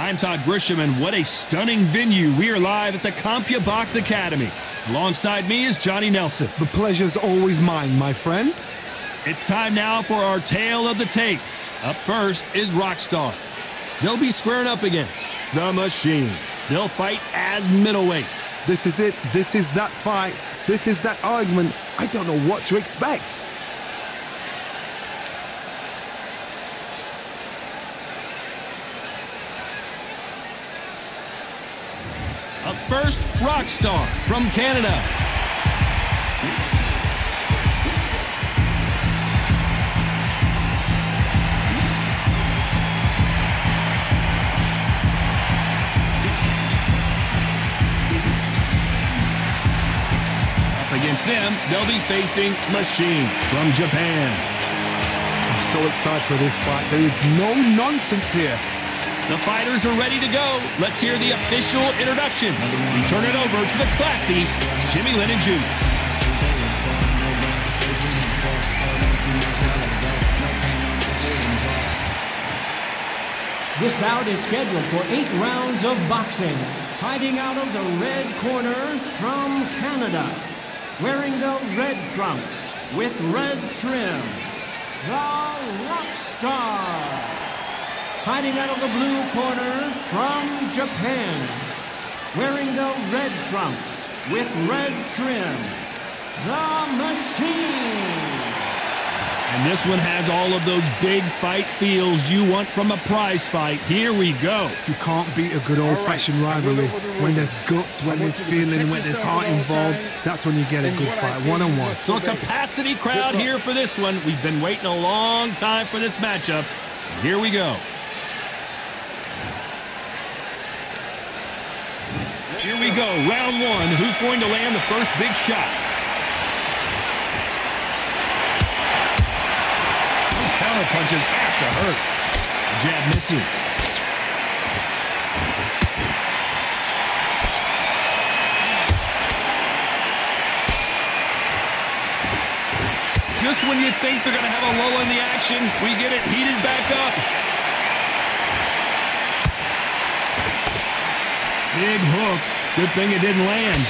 I'm Todd Grisham, and what a stunning venue. We are live at the CompuBox Academy. Alongside me is Johnny Nelson. The pleasure's always mine, my friend. It's time now for our tale of the tape. Up first is Rockstar. They'll be squaring up against The Machine. They'll fight as middleweights. This is it. This is that fight. This is that argument. I don't know what to expect. Up first, Rockstar from Canada. Up against them, they'll be facing Machine from Japan. I'm so excited for this fight. There is no nonsense here. The fighters are ready to go. Let's hear the official introductions. We turn it over to the classy Jimmy Lennon Jr. This bout is scheduled for 8 rounds of boxing. Fighting out of the red corner from Canada. Wearing the red trunks with red trim, the Rockstar. Fighting out of the blue corner from Japan, wearing the red trunks with red trim, the Machine. And this one has all of those big fight feels you want from a prize fight. Here we go. You can't beat a good old-fashioned rivalry. When there's guts, when there's feeling, when there's heart involved, that's when you get a good fight, one-on-one. So a capacity crowd here for this one. We've been waiting a long time for this matchup. Here we go. Here we go, round one. Who's going to land the first big shot? Those counter punches have to hurt. Jab misses. Just when you think they're going to have a lull in the action, we get it heated back up. Big hook. Good thing it didn't land.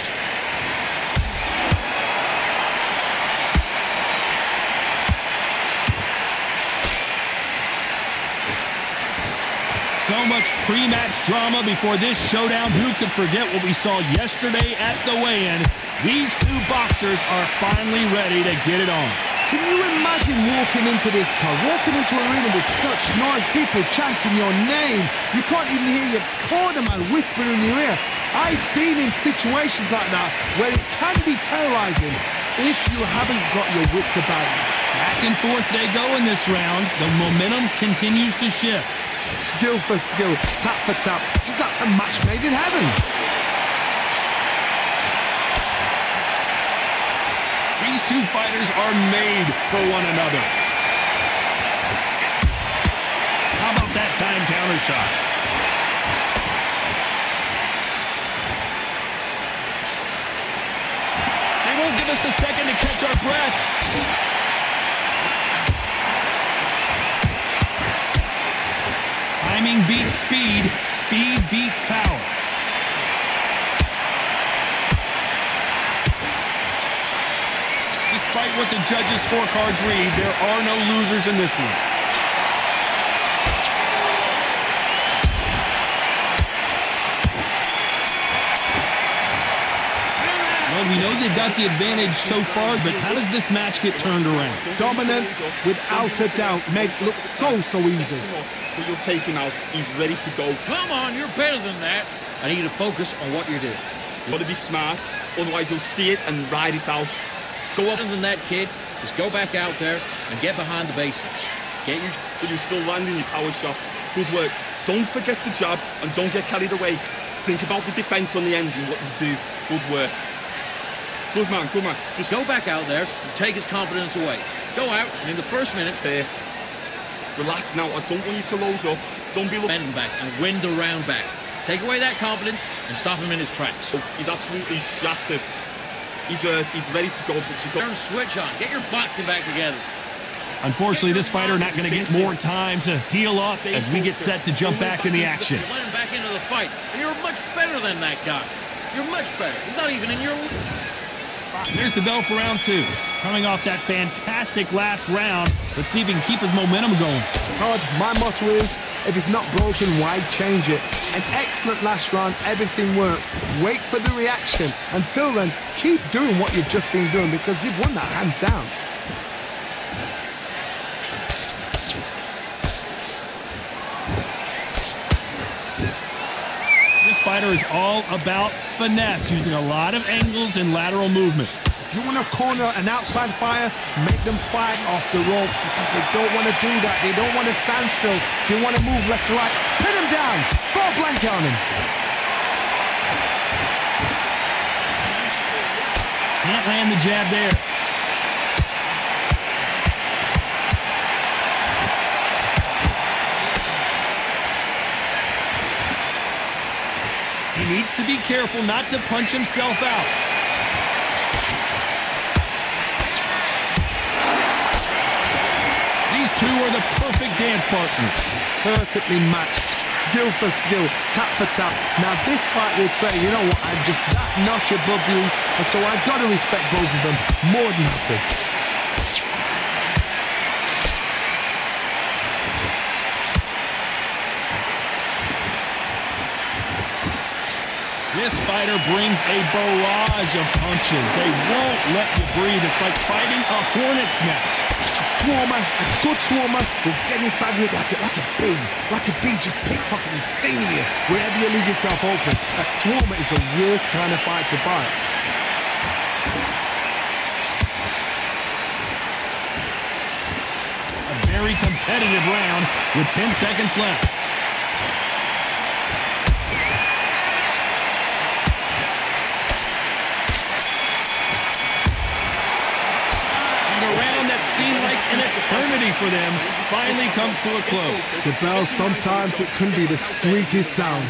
So much pre-match drama before this showdown. Who could forget what we saw yesterday at the weigh-in? These two boxers are finally ready to get it on. Can you imagine walking into this town, walking into an arena with such noise, people chanting your name? You can't even hear your corner man whispering in your ear. I've been in situations like that where it can be terrorizing if you haven't got your wits about you. Back and forth they go in this round. The momentum continues to shift. Skill for skill, tap for tap, just like a match made in heaven. These two fighters are made for one another. How about that time counter shot? They won't give us a second to catch our breath. Timing beats speed. Speed beats power. Despite what the judges' scorecards read, there are no losers in this one. Well, we know they've got the advantage so far, but how does this match get turned around? Dominance, without a doubt, makes it look so easy. But you'll take him out. He's ready to go. Come on, you're better than that. I need you to focus on what you're doing. You've got to be smart, otherwise you'll see it and ride it out. Go up than that, kid. Just go back out there and get behind the basics. But you're still landing your power shots. Good work. Don't forget the jab and don't get carried away. Think about the defense on the end and what you do. Good work. Good man, good man. Just go back out there and take his confidence away. Go out, and in the first minute, there. Relax now. I don't want you to load up. Don't be looking back and win the round back. Take away that confidence and stop him in his tracks. He's absolutely shattered. He's hurt. He's ready to go. But you got to switch on. Get your boxing back together. Unfortunately, this fighter not going to get more time to heal up as we get set to jump back in the action. You let him back into the fight. You're much better than that guy. You're much better. He's not even in your... There's the bell for round 2. Coming off that fantastic last round, let's see if he can keep his momentum going. Todd, my motto is, if it's not broken, why change it? An excellent last round, everything works. Wait for the reaction. Until then, keep doing what you've just been doing because you've won that hands down. This fighter is all about finesse, using a lot of angles and lateral movement. If you want to corner an outside fire, make them fight off the rope because they don't want to do that. They don't want to stand still. They want to move left to right. Pin him down. Throw a blanket on him. Can't land the jab there. He needs to be careful not to punch himself out. These two are the perfect dance partners. Perfectly matched. Skill for skill. Tap for tap. Now this fight will say, you know what, I'm just that notch above you. And so I've got to respect both of them more than happy. This fighter brings a barrage of punches. They won't let you breathe. It's like fighting a hornet's nest. A swarmer, a good swarmer, will get inside you like a bee. Like a bee just pickpocketing and stinging you wherever you leave yourself open. A swarmer is the worst kind of fight to fight. A very competitive round with 10 seconds left. Seemed like an eternity for them finally comes to a close. The bell, sometimes it can be the sweetest sound.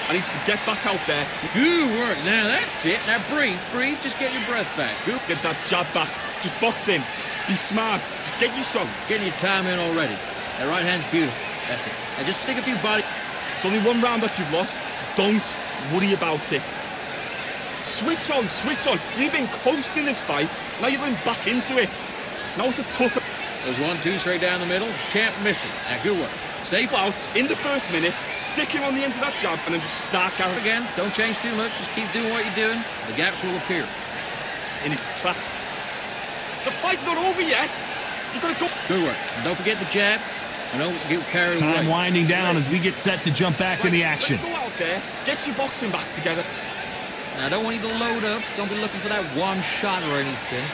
I need you to get back out there. Good work. Now that's it. Now breathe. Just get your breath back. Good. Get that jab back. Just box in. Be smart. Just get your shot. Getting your time in already. That right hand's beautiful. That's it. Now just stick a few body... It's only one round that you've lost. Don't worry about it. Switch on. You've been coasting this fight. Now you're going back into it. Now it's a tough... There's 1-2 straight down the middle. Can't miss it. Now, good work. Stay out in the first minute, stick him on the end of that jab, and then just start going. Again, don't change too much. Just keep doing what you're doing. The gaps will appear. In his tracks. The fight's not over yet. You've got to go... Good work. And don't forget the jab. And don't get carried away. Time winding down as we get set to jump back in the action. Let's go out there, get your boxing back together. Now, I don't want you to load up. Don't be looking for that one shot or anything.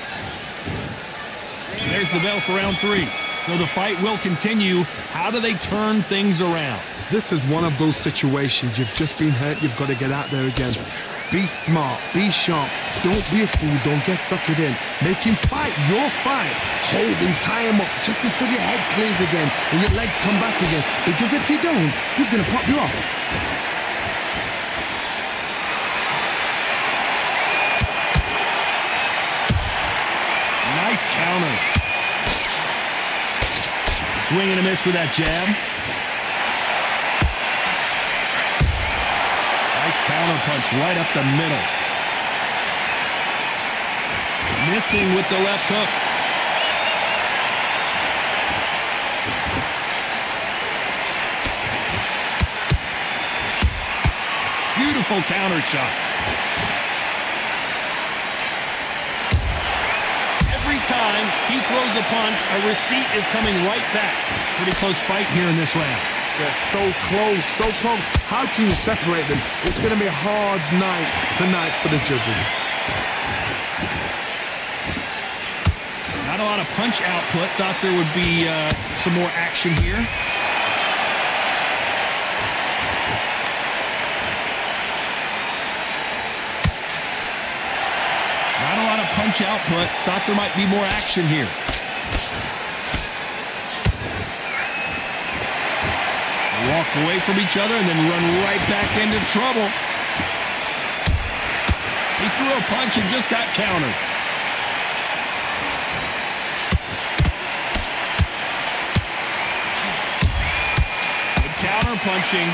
There's the bell for round 3. So the fight will continue. How do they turn things around? This is one of those situations. You've just been hurt. You've got to get out there again. Be smart. Be sharp. Don't be a fool. Don't get suckered in. Make him fight your fight. Hold him, tie him up just until your head clears again and your legs come back again. Because if you don't, he's going to pop you off. Nice counter. Swing and a miss with that jab. Nice counter punch right up the middle. Missing with the left hook. Beautiful counter shot. Time he throws a punch, a receipt is coming right back. Pretty close fight here in this round. They're so close, so close. How can you separate them? It's going to be a hard night tonight for the judges. Not a lot of punch output. Thought there would be some more action here. Punch output. Thought there might be more action here. They walk away from each other and then run right back into trouble. He threw a punch and just got countered. punching.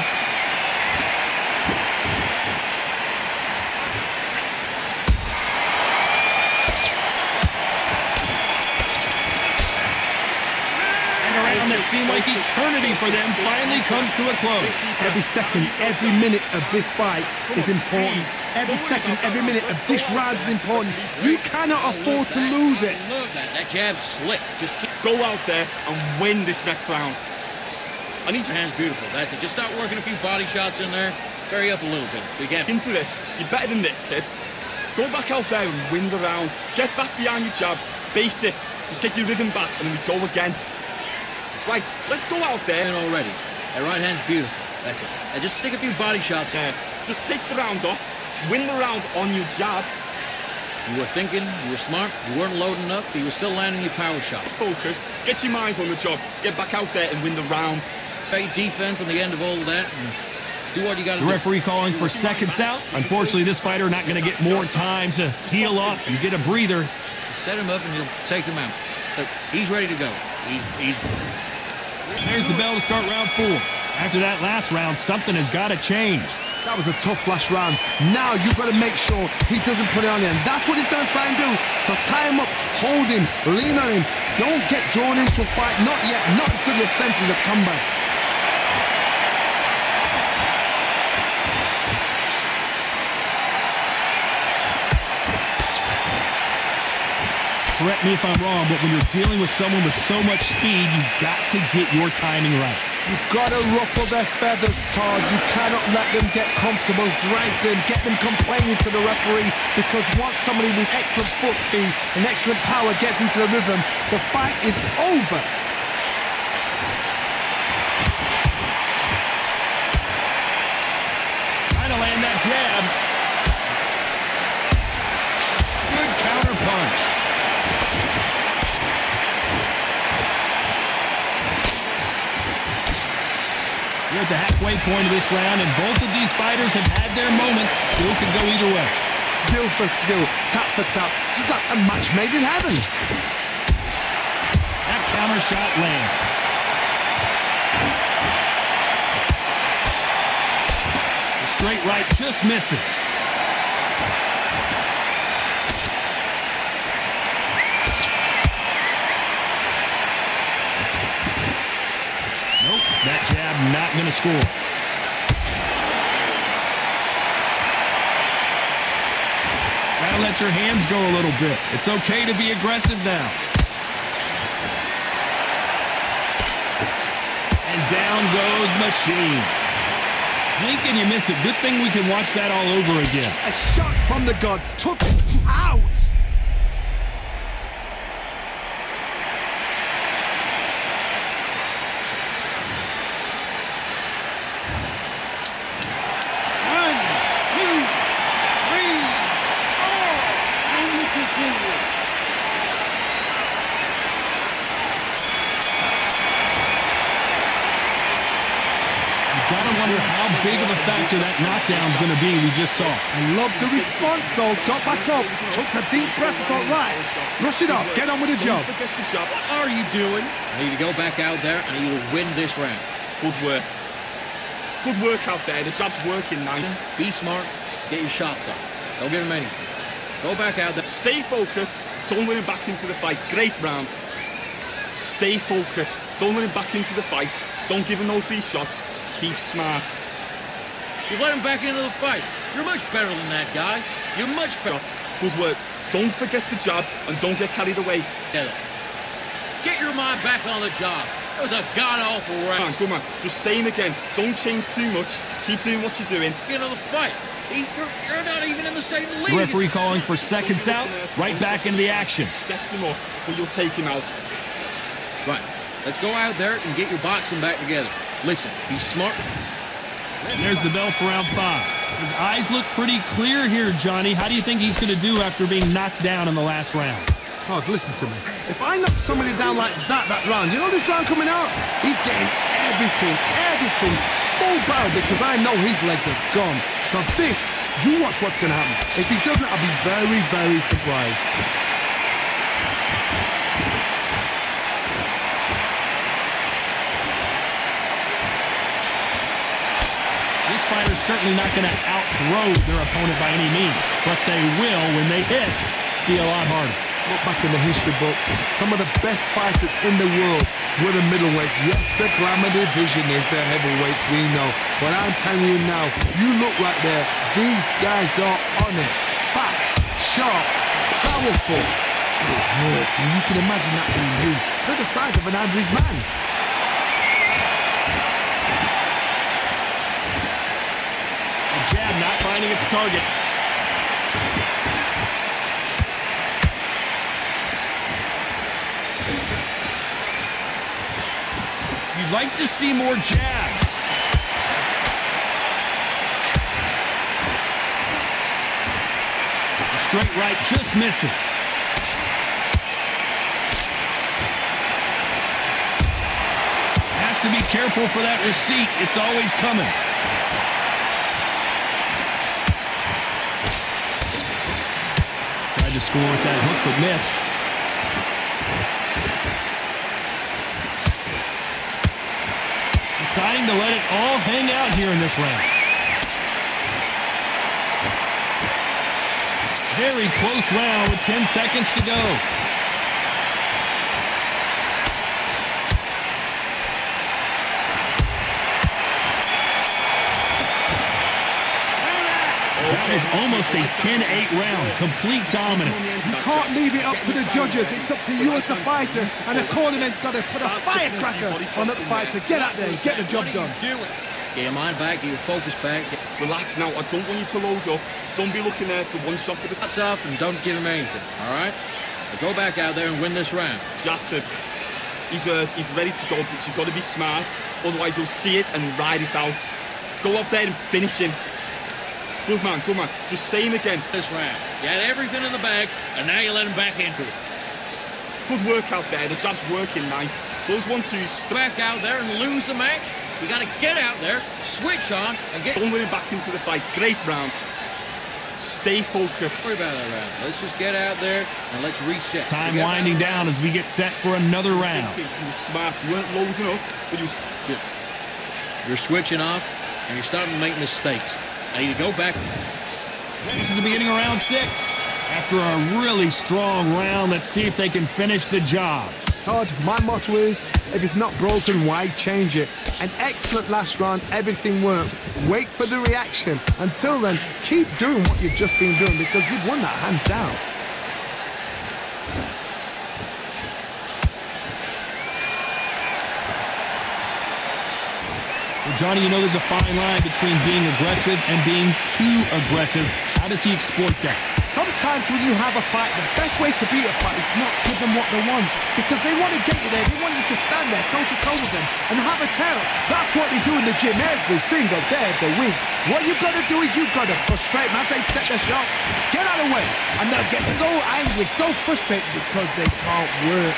That seemed like eternity for them finally comes to a close. Every second, every minute of this fight is important. Every second, every minute of this round is important. You cannot afford to lose it. I love that. That jab's slick. Just keep... Go out there and win this next round. I need your hands beautiful. That's it. Just start working a few body shots in there. Hurry up a little bit. We get into this. You're better than this, kid. Go back out there and win the round. Get back behind your jab. Basics. Just get your rhythm back and then we go again. Right, let's go out there. Already. That right hand's beautiful. That's it. And just stick a few body shots in. Just take the round off. Win the round on your jab. You were thinking, you were smart, you weren't loading up, but you were still landing your power shot. Focus, get your minds on the job, get back out there and win the round. Play defense on the end of all of that, and do what you gotta do. The referee calling for seconds out. Unfortunately, this fighter not gonna get more time to heal up and get a breather. Set him up and you'll take him out. Look, he's ready to go. He's... There's the bell to start round 4. After that last round, something has got to change. That was a tough last round. Now you've got to make sure he doesn't put it on you. And that's what he's going to try and do. So tie him up, hold him, lean on him. Don't get drawn into a fight. Not yet. Not until your senses have come back. Correct me if I'm wrong, but when you're dealing with someone with so much speed, you've got to get your timing right. You've got to ruffle their feathers, Todd. You cannot let them get comfortable, drag them, get them complaining to the referee, because once somebody with excellent foot speed and excellent power gets into the rhythm, the fight is over. Trying to land that jab. Good counter punch. We're at the halfway point of this round, and both of these fighters have had their moments. Still could go either way. Skill for skill, tap for tap, just like a match made in heaven. That counter shot lands. The straight right just misses. Nope, that jab not going to score. Gotta let your hands go a little bit. It's okay to be aggressive now. And down goes Machine. Blink and you miss it. Good thing we can watch that all over again. A shot from the gods took it out. Gotta wonder how big of a factor that knockdown's going to be we just saw. I love the response though. Got back up, took a deep breath, got right. Brush it off, get on with the job. Forget the job. What are you doing? I need to go back out there and I need to win this round. Good work. Good work out there. The job's working now. Be smart. Get your shots off. Don't give him anything. Go back out there. Stay focused. Don't let him back into the fight. Great round. Stay focused. Don't let him back into the fight. Don't give him no free shots. Keep smart. You let him back into the fight. You're much better than that guy. You're much better. Good work. Don't forget the jab and don't get carried away. Get your mind back on the job. That was a god-awful round. Come on. Just say him again. Don't change too much. Keep doing what you're doing. Get into the fight. You're not even in the same league. The referee calling for seconds out. Right back into the action. Sets him up, but you'll take him out. Right. Let's go out there and get your boxing back together. Listen, be smart. And there's the bell for round 5. His eyes look pretty clear here, Johnny. How do you think he's going to do after being knocked down in the last round? Todd, listen to me. If I knock somebody down like that round, you know this round coming out? He's getting everything, full barrel, because I know his legs are gone. So this, you watch what's going to happen. If he doesn't, I'll be very, very surprised. certainly not going to out-throw their opponent by any means, but they will, when they hit, be a lot harder. Look back in the history books, some of the best fighters in the world were the middleweights. Yes, the glamour division is the heavyweights, we know. But I'm telling you now, you look right there, these guys are on it. Fast, sharp, powerful. It hurts, and you can imagine that being you. They're the size of an average man. The jab not finding its target. You'd like to see more jabs. The straight right just misses. Has to be careful for that receipt. It's always coming. Tried to score with that hook, but missed. Deciding to let it all hang out here in this round. Very close round with 10 seconds to go. That was almost a 10-8 round. Complete dominance. You can't leave it up to the judges. It's up to you as a fighter, and the cornerman's got to put a firecracker on that fighter. Get out there and get the job done. Get your mind back, get your focus back. Relax now, I don't want you to load up. Don't be looking there for one shot at a time. That's off and don't give him anything, all right? But go back out there and win this round. Shattered. He's hurt, he's ready to go, but you've got to be smart. Otherwise, he'll see it and ride it out. Go out there and finish him. Good man, good man. Just say him again. This round. You had everything in the bag, and now you let him back into it. Good work out there. The jab's working nice. Those 1-2s. Back out there and lose the match. You got to get out there, switch on, and get... Don't let him back into the fight. Great round. Stay focused. Don't worry about that round. Let's just get out there, and let's reset. Time winding down as we get set for another round. You were smart. You weren't loading up, but you... You're switching off, and you're starting to make mistakes. I need to go back. This is the beginning of round 6. After a really strong round, let's see if they can finish the job. Todd, my motto is, if it's not broken, why change it? An excellent last round, everything works. Wait for the reaction. Until then, keep doing what you've just been doing because you've won that hands down. Well, Johnny, you know there's a fine line between being aggressive and being too aggressive. How does he exploit that? Sometimes when you have a fight, the best way to beat a fight is not give them what they want. Because they want to get you there. They want you to stand there toe-to-toe with them and have a terror. That's what they do in the gym every single day of the week. What you've got to do is you've got to frustrate them as they set their shots. Get out of the way. And they'll get so angry, so frustrated because they can't work.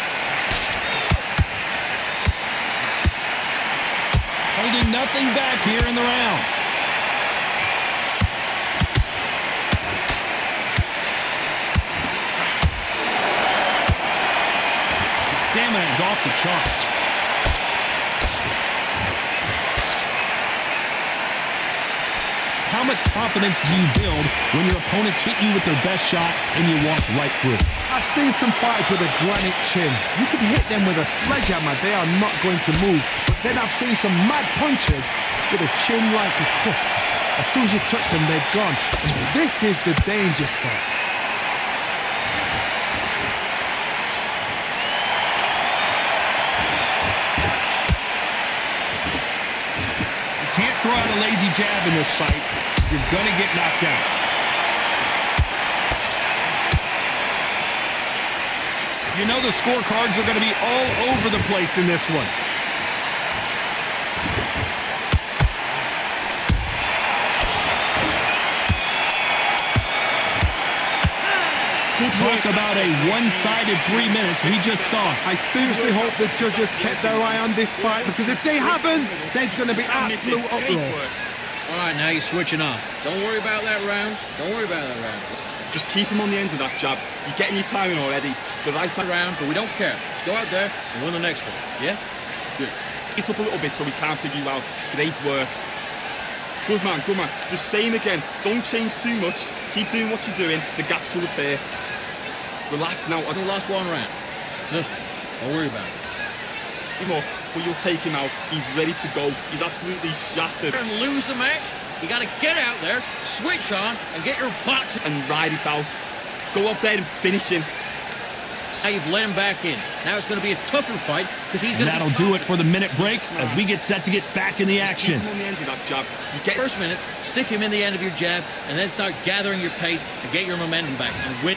Holding nothing back here in the round. Stamina is off the charts. How much confidence do you build when your opponents hit you with their best shot and you walk right through it? I've seen some fighters with a granite chin. You can hit them with a sledgehammer, they are not going to move. But then I've seen some mad punchers with a chin like a crisp. As soon as you touch them, they're gone. And this is the danger spot. Can't throw out a lazy jab in this fight. You're gonna get knocked out. You know the scorecards are gonna be all over the place in this one. Talk about a one-sided 3 minutes. We just saw it. I seriously hope the judges kept their eye on this fight because if they haven't, there's going to be absolute uproar. All right, now you're switching off. Don't worry about that round. Don't worry about that round. Just keep him on the end of that jab. You're getting your timing already. The right time Round, but we don't care. Go out there and win the next one. Yeah? Good. It's up a little bit so we can't figure you out. Great work. Good man, good man. Just same again. Don't change too much. Keep doing what you're doing. The gaps will appear. Relax now. Only lost one round. Nothing. Don't worry about it. More, but you'll take him out. He's ready to go. He's absolutely shattered. And lose the match, you got to get out there, switch on, and get your box. And ride it out. Go out there and finish him. Now you've let him back in. Now it's going to be a tougher fight because he's going to. That'll do it for the minute break as we get set to get back in the action. Just keep him on the end of that jab. You get First minute, stick him in the end of your jab, and then start gathering your pace and get your momentum back and win.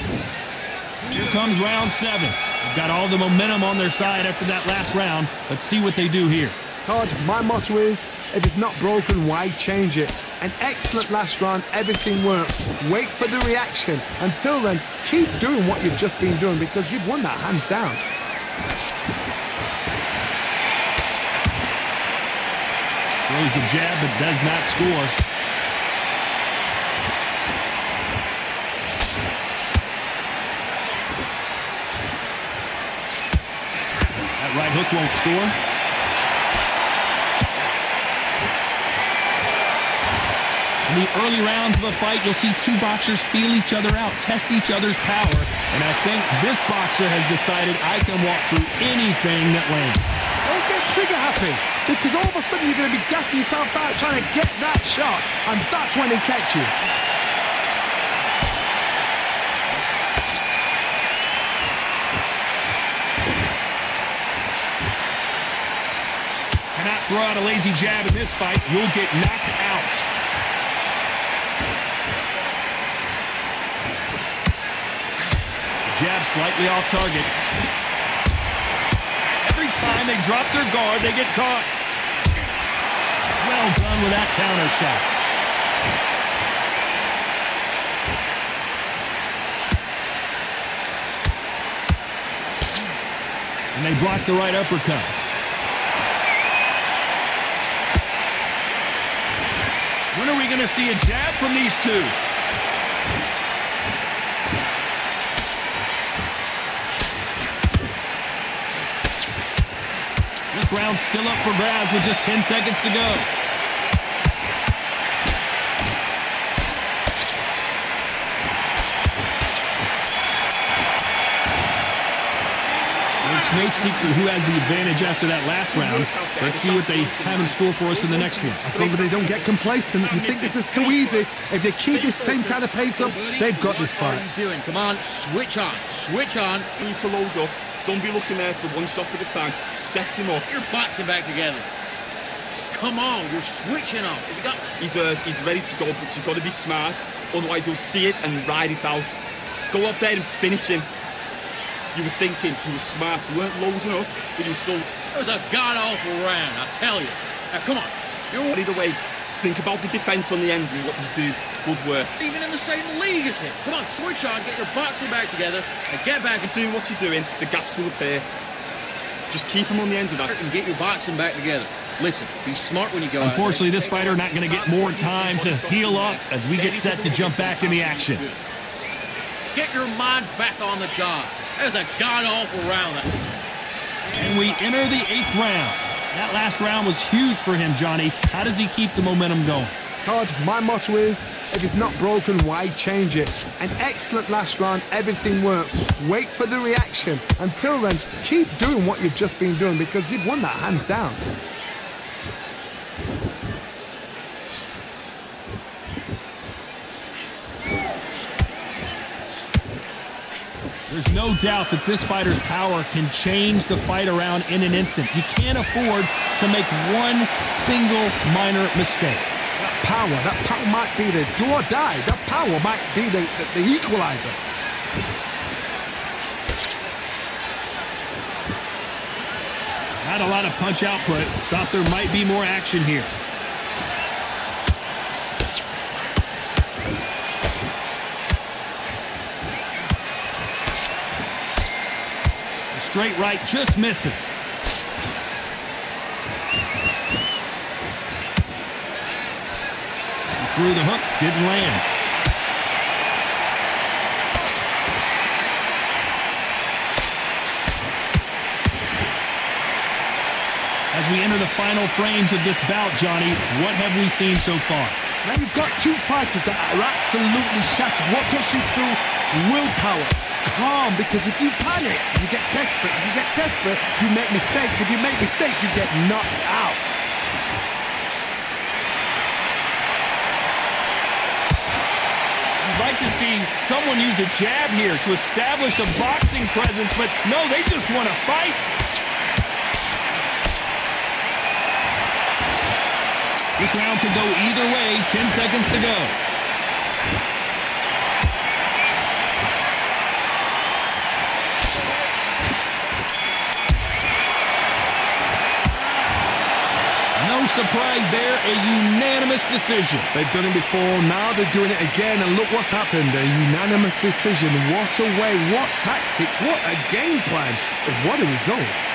Here comes round 7. They've got all the momentum on their side after that last round. Let's see what they do here. Todd, my motto is, if it's not broken, why change it? An excellent last round, everything works. Wait for the reaction. Until then, keep doing what you've just been doing because you've won that hands down. Throws the jab but does not score. That right hook won't score. In the early rounds of a fight, you'll see two boxers feel each other out, test each other's power, and I think this boxer has decided I can walk through anything that lands. Don't get trigger happy, because all of a sudden you're going to be gassing yourself out trying to get that shot, and that's when they catch you. Cannot throw out a lazy jab in this fight. You'll get knocked out. Jab slightly off target. Every time they drop their guard, they get caught. Well done with that counter shot. And they block the right uppercut. When are we going to see a jab from these two? This round's still up for grabs with just 10 seconds to go. It's no secret who has the advantage after that last round. Let's see what they have in store for us in the next one. I think they don't get complacent. You think this is too easy. If they keep this same kind of pace up, they've got this What fight. are you doing? Come on, switch on. Switch on. You need to load up. Don't be looking there for one shot at a time. Set him up. Get your boxing back together. Come on, you're switching off. If you got... He's ready to go, but you've got to be smart. Otherwise, you'll see it and ride it out. Go out there and finish him. You were thinking, you were smart. You weren't loading up, but you were still... It was a god-awful round, I tell you. Now, come on. You're Carried away. Think about the defense on the end and what you do. Good work. even in the same league as him. Come on, switch on, get your boxing back together, and get back and Doing what you're doing, the gaps will appear. Just keep him on the end of that. and get your boxing back together. Listen, be smart when you go out there. Unfortunately, this fighter not going to get more time to heal up as we get set to jump back in the action. Get your mind back on the job. That was a god-awful round. And we enter the 8th round. That last round was huge for him, Johnny. How does he keep the momentum going? Todd, my motto is, if it's not broken, why change it? An excellent last round, everything works. Wait for the reaction. Until then, keep doing what you've just been doing because you've won that hands down. There's no doubt that this fighter's power can change the fight around in an instant. You can't afford to make one single minor mistake. That power might be the do or die. That power might be the equalizer. Not a lot of punch output. Thought there might be more action here. The straight right just misses. He threw the hook, didn't land. As we enter the final frames of this bout, Johnny, what have we seen so far? Now you've got two fighters that are absolutely shattered. What gets you through? Willpower. Calm, because if you panic, you get desperate. If you get desperate, you make mistakes. If you make mistakes, you get knocked out. You'd like to see someone use a jab here to establish a boxing presence, but no, they just want to fight. This round could go either way. 10 seconds to go. No surprise there, a unanimous decision. They've done it before, now they're doing it again, and look what's happened. A unanimous decision. What a way, what tactics, what a game plan. What a result.